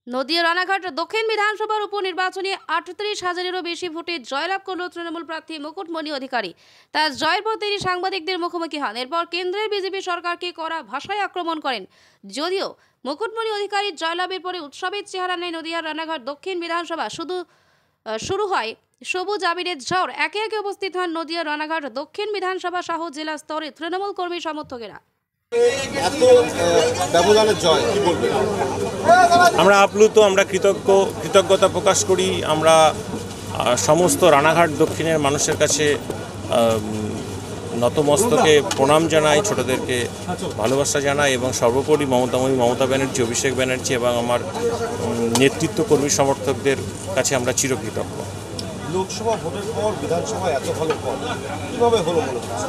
নদিয়া রানাঘাট দক্ষিণ বিধানসভার উপনির্বাচনে ৩৮,০০০-এরও বেশি ভোটে জয়লাভ করল তৃণমূল প্রার্থী মুকুটমণি অধিকারী। তার জয়ের পর তিনি সাংবাদিকদের মুখোমুখি হন। এরপর কেন্দ্রের বিজেপি সরকারকে কড়া ভাষায় আক্রমণ করেন। যদিও মুকুটমণি অধিকারীর জয়লাভের পরে উৎসবের চেহারা নেয় নদিয়ার রানাঘাট দক্ষিণ বিধানসভা। শুরু হয় সবুজ আবিরের ঝড়। একে একে উপস্থিত হন নদিয়া রানাঘাট দক্ষিণ বিধানসভা সহ জেলা স্তরে তৃণমূল কর্মী সমর্থকেরা। এত ব্যবধানের জয় কি বলবেন? আমরা আপ্লুত, আমরা কৃতজ্ঞতা প্রকাশ করি। আমরা সমস্ত রানাঘাট দক্ষিণের মানুষের কাছে নতমস্তকে প্রণাম জানাই, ছোটদেরকে ভালোবাসা জানাই এবং সর্বোপরি মমতা ব্যানার্জি, অভিষেক ব্যানার্জি এবং আমার নেতৃত্ব কর্মী সমর্থকদের কাছে আমরা চিরকৃতজ্ঞ। লোকসভা ভোটের পর বিধানসভা এত ভালো ফল কীভাবে হলো মনে হচ্ছে?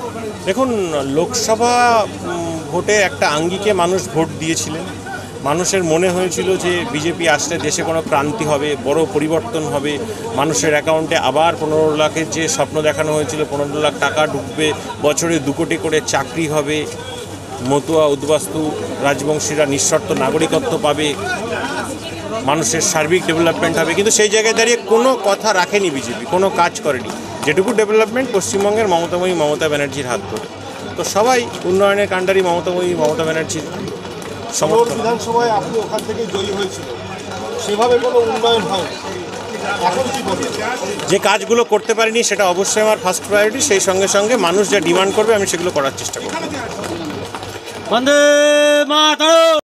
দেখুন, লোকসভা ভোটে একটা আঙ্গিকে মানুষ ভোট দিয়েছিলেন। মানুষের মনে হয়েছিল যে বিজেপি আসলে দেশে কোনো ক্রান্তি হবে, বড় পরিবর্তন হবে, মানুষের অ্যাকাউন্টে আবার 15 লাখের যে স্বপ্ন দেখানো হয়েছিল, 15 লাখ টাকা ঢুকবে, বছরে 2 কোটি করে চাকরি হবে, মতুয়া উদ্বাস্তু রাজবংশীরা নিঃশর্ত নাগরিকত্ব পাবে, মানুষের সার্বিক ডেভেলপমেন্ট হবে। কিন্তু সেই জায়গায় দাঁড়িয়ে কোনো কথা রাখেনি বিজেপি, কোনো কাজ করেনি। যেটুকু ডেভেলপমেন্ট পশ্চিমবঙ্গের মমতা ব্যানার্জির হাত ধরে। তো সবাই উন্নয়নের কাণ্ডারি মমতা ব্যানার্জির সমর্থন। বিধানসভায় আপনি ওখান থেকে জয়ী হয়েছিল, সেভাবে কোনো উন্নয়ন হয়নি। এখন কি বলবেন? যে কাজগুলো করতে পারিনি সেটা অবশ্যই আমার ফার্স্ট প্রায়োরিটি। সেই সঙ্গে সঙ্গে মানুষ যা ডিমান্ড করবে আমি সেগুলো করার চেষ্টা করব।